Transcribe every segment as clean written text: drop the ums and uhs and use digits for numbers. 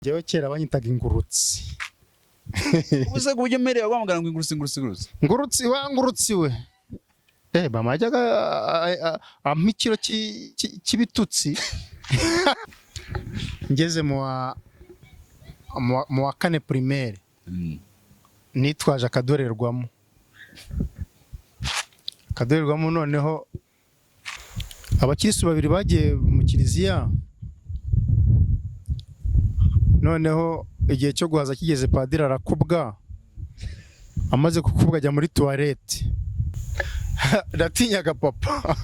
Jewe kera banyitaga ingurutsi. Ubuze kubyo merewe bamugana ngo ingurutsi Ngurutsi we. Bamajyaga ampikiro kibitutsi. Ngeze mu wa kane primaire. Nitwaje akadorerwamo. Akadorerwamo noneho abakirisu babiri bagiye mu kiliziya. Noneho igihe cyo guhaza kigeze padiri arakubwa. Amaze kukubwa ajya muri toilette. Ndatinyaga papa.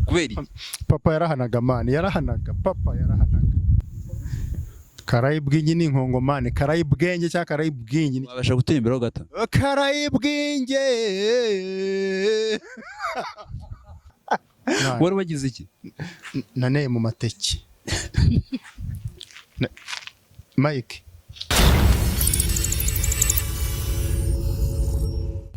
Kuberi Papa yarahanaga mani, papa yarahanaga. Karayibwingi ni inkongomane, karayibwenge cyangwa karayibwingi. Wabasha gutemberaho gata. Karayibwinge. Wari wagize iki? Naneye mu mateke. Mike.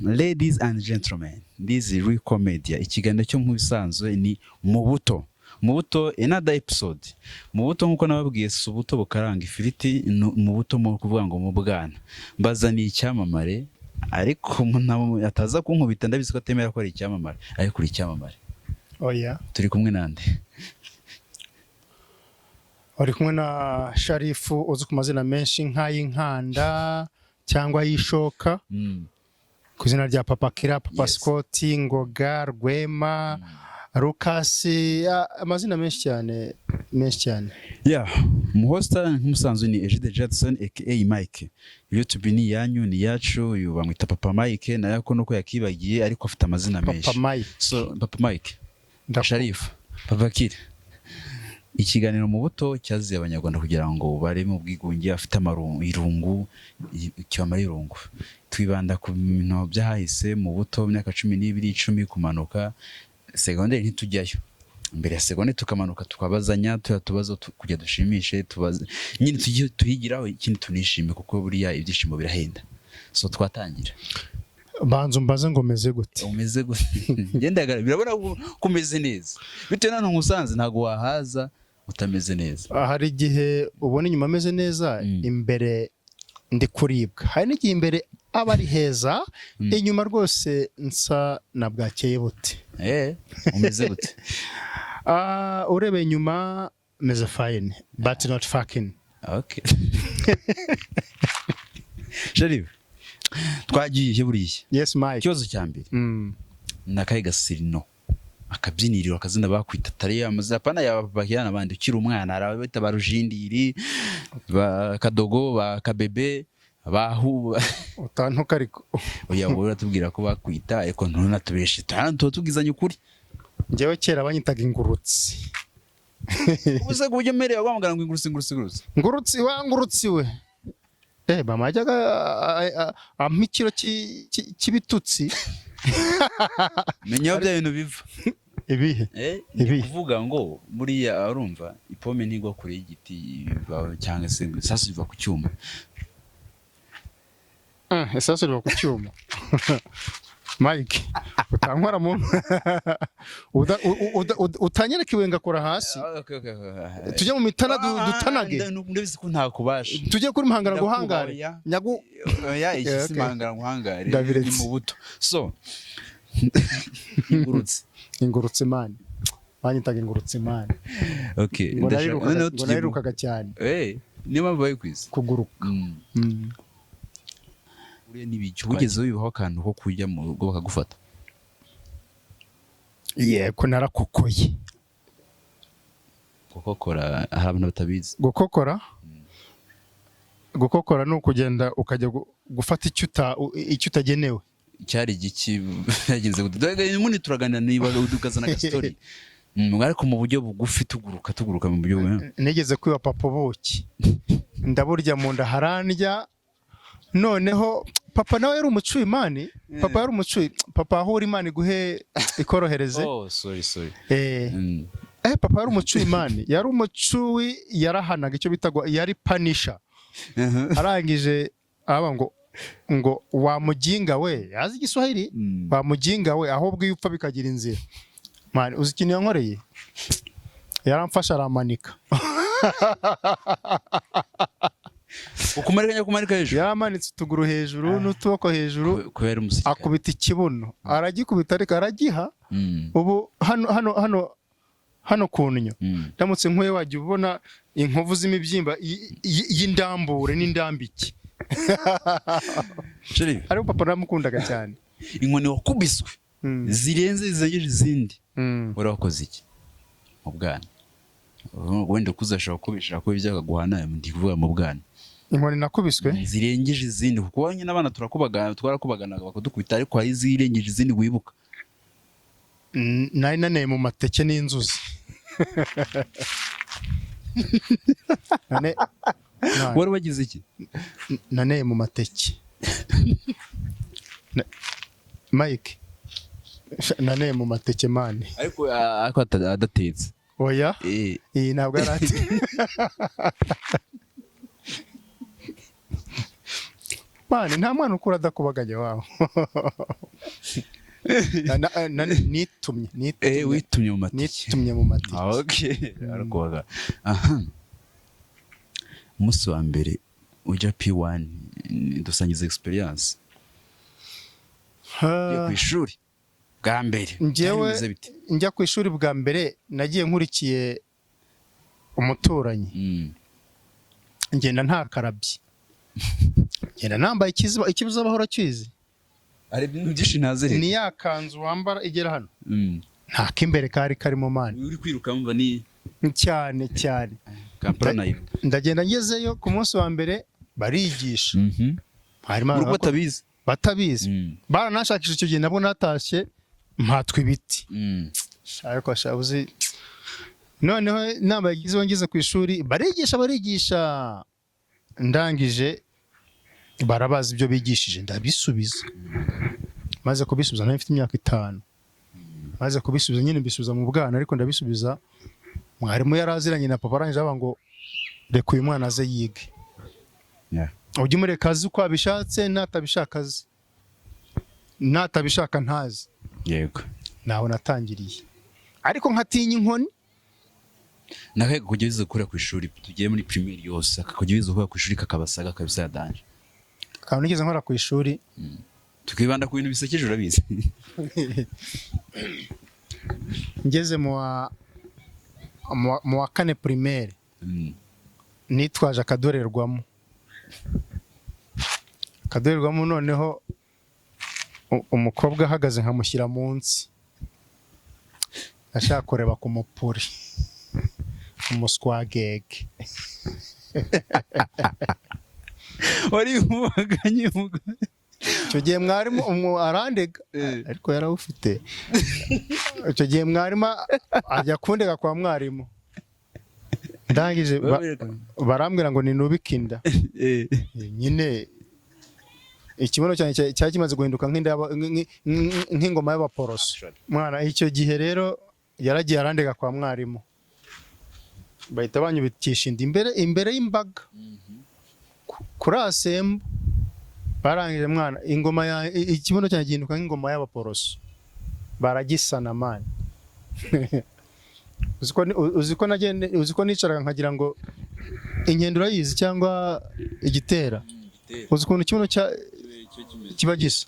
Ladies and gentlemen, this is Real Comedy. Ikiganiro cyo mu bisanzwe ni mu buto. Mu buto another episode. Mu buto nkuko nababwiye si ubuto bukaranga ifiriti, mu buto mu kuvuga ngo mu bwana. Mbazaniye icyamamare ariko umuntu ataza kunkubita ndabizi ko atemera ko ari icyamamare. Ariko uri icyamamare. Oya. Turi kumwe nande? Uri kumwe na Sharifu uzi ku mazina menshi nk'ay'inkanda cyangwa y'ishoka. Ku izina rya Papa Kira, Papa Scott, Ngoga, Rwema, Rukasi, amazina menshi cyane. Yeah, muhosta nk'umusanzwe ni Egide Jackson aka Mike. YouTube ni yanyu ni yacu, bamwita Papa Mike na yako nuko yakibagiye ariko afite amazina menshi. Papa Mike. So Papa Mike, Sharif, Papa Kira. Ikiganiro mu buto cyaziye abanyarwanda kugira ngo bare mu bwigunge afite irungu cyamara irungu. Twibanda ku bintu byahise mu buto myaka 12 10 kumanuka secondaire ntitujyayo. Mbere ya secondaire tukamanuka tukabazanya tubazo kujya dushimishe tubaze nyine tugiye tuhigiraho ikindi tunishime kuko buriya ibyishimo birahenda. So twatangira. Banzo mbaze ngo meze gute? Umeze gute? Ngendaga birabona kumeze neza. Bitewe nano musanze ntago wahaza utameze neza. Hari igihe ubona inyuma ameze neza, imbere ndi kuribwa. Hari n'igihe imbere aba ari heza, inyuma rwose nsa na bwakeye bute. Umeze gute? Urebe inyuma meze fine but not fucking. Okay. Sharif, twagiye buriye. Yes Mike. Kibazo cyambere. Nakaye gasirino. Akabyiniriro akazina bakwita tari amazina pana y'abakiyana bandi ukiri umwana arabita barujindiri ba kadogo ba kabebe bahu utantuka ariko oya bora tubwira ko bakwita ariko ntuna tubeshe tanto tugizanye ukuri. Jewe kera banyitaga ingurutsi. Ubuze kubyo merewe bamugana ngo ngurutsi we. Bamajyaga ampikiro kibitutsi. Menya bya bintu biva. Ibihe kuvuga ngo buriya arumva ipome ntigwa kure y'igiti cyangwa se sasu biva ku cyuma. Sasu biva ku cyuma. Mike utankora mu utanyereka iwe ngakora hasi. Tujye mu mitana dutanage. Ndabizi ko nta kubasha. Tujye kuri muhangara guhangare. Nyagu iki muhangara guhangare ni mu buto. So ingurutse mani. Banyitaga ingurutse mani. Okay. Ndarukaga cyane. Niyo mpamvu bayikwiza kuguruka. Uriye nibiki ugeze wibaho akantu ko kujya mu rugo bakagufata. Ko narakokoye. Gukokora hari abantu batabizi. Gukokora no kugenda ukajya gufata icyo utagenewe. Cyari giki yagenze gute? Muni turagana niba udukazana ka story. Ariko mu buryo bugufi tuguruka mu buryo. Negeze kwiba papa boki. Ndaburya mu nda harandya. Noneho papa nawe yari umucuyi mani. Papa yari umucuyi. Papa ahura imana iguhe ikorohereze. Oh sorry. Papa yari umucuyi mani. Yari umucuyi yarahanaga icyo bitagwa yari panisha. Arangije aba ngo wamuginga we yazi igiswahili. Wamuginga we ahubwo yupfa bikagira inzira. Mani uzi ikintu yankoreye? Yaramfasha aramanika. kumarika hejuru yamanitse utuguru hejuru n'utuboko hejuru kubera umusirikare akubita ikibuno aragikubita ariko aragiha ubu hano kunyo ndamutse nk'uye wajya ubona inkovu z'imibyimba y'indambure n'indambiki ariko papa namukundaga cyane inkoni wakubiswe zirenze zizengeje izindi urakoze iki mu bwana wenda kuzashaka kubishaka ko byakaguhana ndi kuvuga mu bwana inkoni nakubiswe zirengeje izindi kuko wanye n'abana twarakubaganaga bakadukubita ariko hari zirengeje izindi wibuka nari naneye mu mateke n'inzuzi wari wagize iki naneye mu mateke Mike naneye mu mateke mani ariko adatetse oya iyi ntabwo yarati mani nta mwana ukura adakubaganya wawe witumye mu mateke okay arakubaga umunsi wa mbere ujya P1 dusangiza experience yo ku ishuri bwa mbere njyewe njya ku ishuri bwa mbere nagiye nkurikiye umuturanyi ngenda nta karabye ngenda nambaye ikibuza abahora cyizi ari ibintu byinshi ntazere ni ya kanzu wambara igera hano nta kimbere kari karimo mani uri kwiruka mva ni cyane Kampala nayo ndagenda ngezeyo ku munsi wa mbere barigisha harimo batabizi baranashakisha icyo gihe nabwo natashye mpatwa ibiti ariko shabuzi noneho nambaye ngeze ku ishuri barigisha ndangije barabazi ibyo bigishije ndabisubiza maze kubisubiza nari mfite imyaka 5 maze kubisubiza nyine mbisubiza mu bwana ariko ndabisubiza mwarimu yaraziranye na papa arangije aba ngo reka uyu mwana aze yige ujye umureka azi uko abishatse natabishaka ntazi yego naho natangiriye ariko nkatinya inkoni nakaga kujya biza kura ku ishuri tugiye muri primaire yose akakujya biza kura ku ishuri kakabasaga kabisa danje kandi nigeze nkora ku ishuri tukibanda ku bintu bisekeje urabizi ngeze mu wa 4 primaire nitwaje akadorerwamo noneho umukobwa ahagaze nkamushyira munsi ashaka kureba ku mupuri umuswagege wari umuganye icyo gihe mwarimu arandega ariko yarawufite icyo gihe mwarimu ajya kundega kwa mwarimu ndangije barambwira ngo ninubike inda nyine ikibuno cyane cyari kimaze guhinduka nk'ingoma y'abaporoso mwana icyo gihe rero yaragiye arandega kwa mwarimu bahita banyubitisha inda imbere y'imbaga kuri asembo barangije mwana ingoma ikibuno cyane gihinduka nk'ingoma y'abaporoso baragisana mani uziko nicaraga nkagira ngo inkende urayizi cyangwa igitera uzi ukuntu ikibuno kiba gisa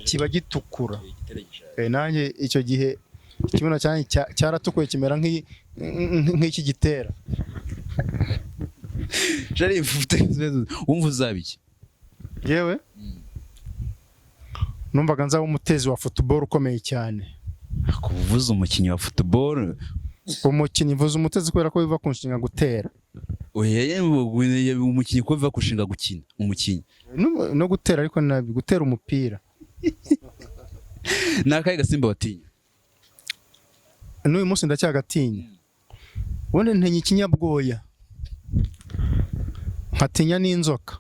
kiba gitukura nanjye icyo gihe ikibuno cyane cyaratukuye kimera nk'iki gitera wumva uzabiki yewe numvaga nzaba umutezi wa football ukomeye cyane kuvuza umukinnyi wa football umukinnyi mvuze umutezi kubera ko biva kunshinga gutera umukinnyi ko biva kunshinga gukina umukinnyi no gutera ariko nabi gutera umupira nakaye gasimba watinya n'uyu munsi ndacyagatinya ubundi ntinya ikinyabwoya nkatinya n'inzoka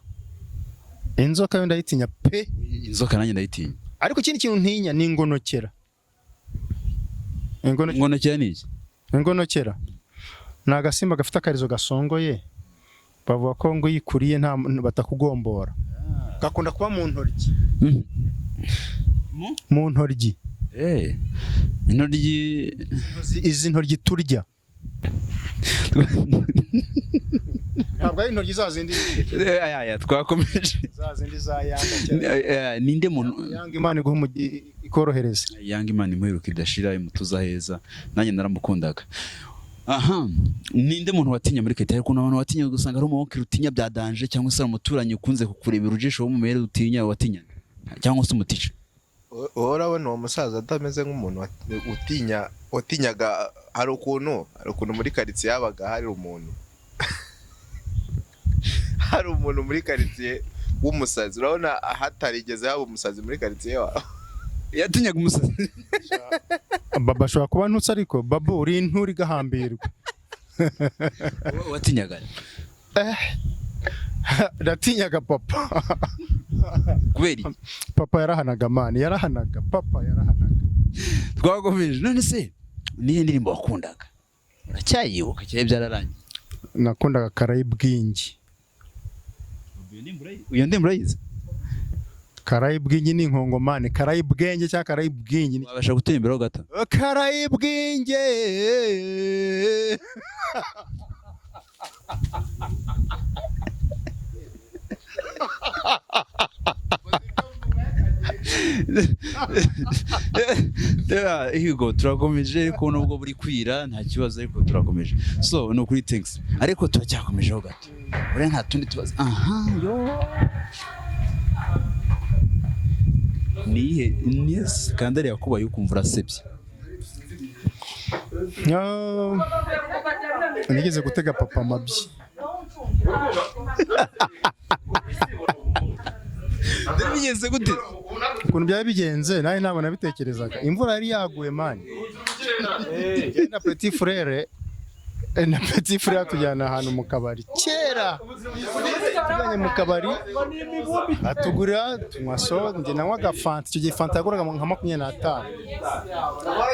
yo ndayitinya pe inzoka nanjye ndayitinya ariko ikindi kintu ntinya ni ingonokera ni iki ingonokera ni agasimba gafite akarizo gasongoye bavuga ko ngo yikuriye nta batakugombora gakunda kuba mu ntoryi mu ntoryi intoryi izi ntoryi turya ntabwo ari intoryi za zindi twakomeje za zindi za yanga ninde muntu yanga Imana iguha ikorohereza yanga Imana imuheruka idashira imutuza heza nanjye naramukundaga. Aha, ninde muntu watinya muri Kayitare? Kuna abantu watinya gusanga ari umuwonkere utinya bya danje, cyangwa se umuturanyi ukunze kukureba urujisho wo mu mere utinya watinya, cyangwa se umutice? Urabona uwo musaza atameze nk'umuntu watinyaga. Hari ukuntu muri karitsiye yabaga hari umuntu muri karitsiye w'umusazi. Urabona hatarigeze haba umusazi muri karitsiye wawe. Yatinyaga umusazi. Baba ashobora kuba ntutse, ariko baba uri inturi gahambirwa. Watinyaga? Natinyaga papa. Kubera papa yarahanaga mani, papa yarahanaga. Twagomeje. None se niye ndirimbo wakundaga? Uracyayibuka cyane byararangiye? Nakundaga Karayibwingi. Uyo ndirimbo urayizi? Karayibwingi ni inkongomani. Karayibwenge cyangwa Karayibwingi? Wabasha gutemberaho gato? Karayibwinge. Higo turakomeje, ariko nubwo buri kwira nta kibazo, ariko turakomeje. So no kuri thanks, ariko turacyakomejeho gato. Ure nta tundi tubazo. Aha yo niye skandali yakubaye ukumva urasebye? Nigeze gutega papa mabyi. Bigeze gute? Ukuntu byari bigenze nawe ntabwo nabitekerezaga. Imvura yari yaguye mani. Na petit frère tujyana ahantu mu kabari kera. Tujyanye mu kabari atugurira tunywa soda, njye nanywaga fanta. Icyo gihe fanta yaguraga nka 25.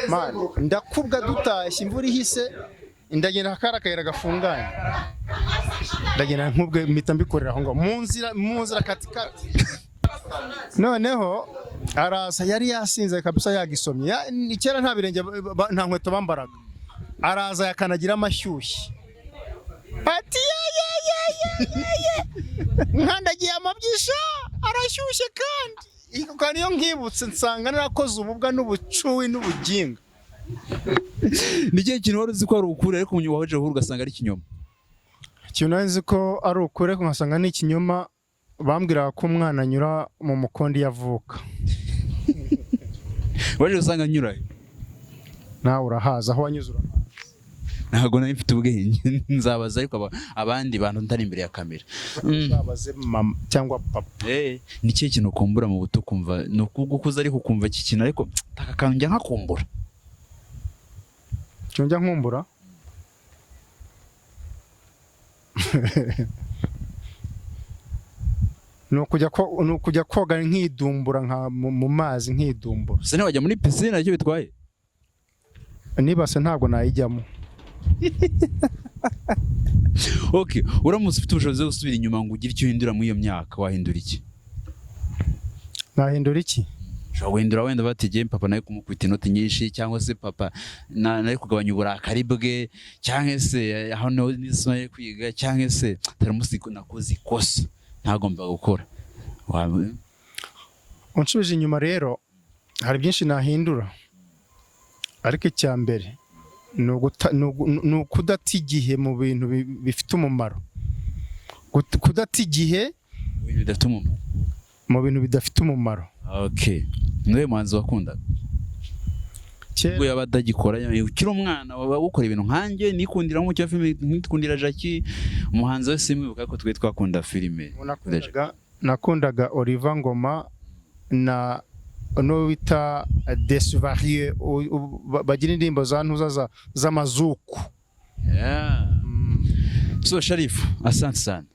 Mani ndakubwa dutashye, imvura ihise, ndagenda akara kayira gafunganye. Ndagenda nkubwe mpita mbikorera aho ngo mu nzira katikati. Noneho araza, yari yasinze kabisa, yagisomye. Kera nta birenge nta nkweto bambaraga. Araza yakanagira amashyushye. Ati nkandagiye amabyisha arashyushye kandi iyo nkibutse nsanga narakoze ububwa n'ubucuwi n'ubuginga. Nigiye kintu wari uzi ko ari ukuri, ariko umuntu waje ahura ugasanga ari ikinyoma? Ikintu nari ko ari ukuri ariko nkasanga ni ikinyoma. Bambwiraga ko umwana anyura mu mukondi yavuka. Waje usanga anyura? Nawe urahaza, aho wanyuze urahaza. Ntago nari mfite ubwenge, nzabaza ariko abandi bantu ntari imbere ya kamera. Nzabaze mama cyangwa papa. Ni cyo kintu kumbura mu buto kumva no kugukuza, ariko kumva iki kintu, ariko takakanja nkakumbura. Cyonja nkumbura? Nukujya koga nkidumbura nka mu mazi nkidumbura. Se wajya muri piscine nacyo bitwaye? Nibase ntabwo nayijyamo. Okay, uramutse ufite ubushobozi bwo gusubira inyuma ngo ugire icyo uhindura muri iyo myaka, wahindura iki? Nahindura iki? Wahindura wenda bategeye papa nawe kumukubita inoti nyinshi, cyangwa se papa nawe kugabanya uburakari bwe, cyangwa se aho nisoye kwiga, cyangwa se taramusiko nakoze ikosa ntagomba gukora. Unshubije inyuma rero hari byinshi nahindura, ariko icya mbere ni ukudata igihe mu bintu bifite umumaro. Kudata igihe mu bintu bidafite umumaro. Okay, niwe muhanzi wakundaga? Ubwo yaba adagikora, ukiri umwana waba gukora ibintu nkanjye nikundira mu cyo filime, nkikundira Jackie, umuhanzi wese mwibuka ko twe twakunda filime. Nakundaga Oliver Ngoma na no wita Desvarieux, bagira indirimbo za ntuza z'amazuku. So Sharifu, asante sana.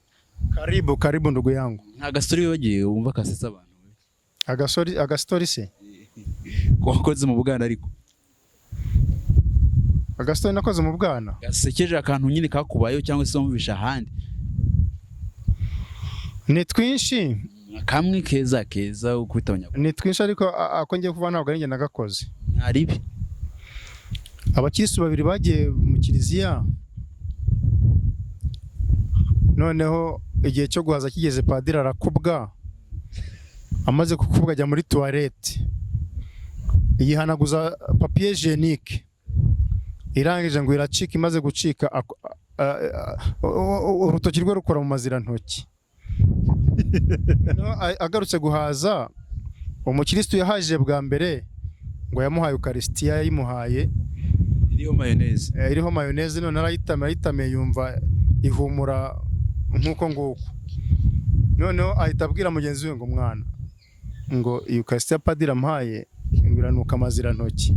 Karibu ndugu yangu. Nta gastori wagiye wumva kasetsa abantu? Agastori se? Wakoze mu bwana ariko? Agastori nakoze mu bwana? Gasekeje akantu nyine kakubayeho, cyangwa se wumvisha ahandi? Ni twinshi. Kamwe keza ukwita abanyarwanda. Ni twinshi, ariko ako ngiye kuva ntabwo ari njye nagakoze. Aribi. Abakirisitu babiri bagiye mu kiliziya noneho igihe cyo guhaza kigeze padiri arakubwa, amaze kukubwa ajya muri toilette yihanaguza papier hygienique, irangije ngo iracika, imaze gucika urutoki rwe rukora mu mazirantoki. Agarutse guhaza, umukristo yahaje bwa mbere ngo yamuhaye Eucharistia, yayimuhaye iriho mayoneze, none arayitamiye yumva ihumura nk'uko nguko. Noneho ahita abwira mugenzi we ngo mwana, ngo Eucharistia padiri amuhaye ingiranuka amazirantoki.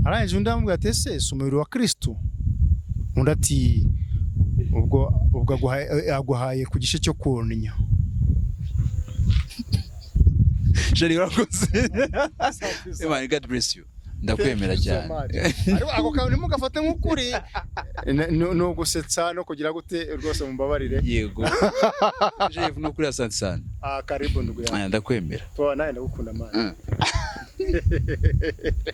Arangije undi amubwira ati ese si umubiri wa Kristo? Undi ati ubwo aguhaye ku gishe cyo kunnya. Sheri urakoze. Imana God bless you. Ndakwemera cyane. Ako kantu nimugafate nk'ukuri, no gusetsa no kugira gute rwose mumbabarire. Yego. Jeff no kuri asante sana. Karibu ndugu yangu. Ndakwemera. Nawe ndagukunda mana.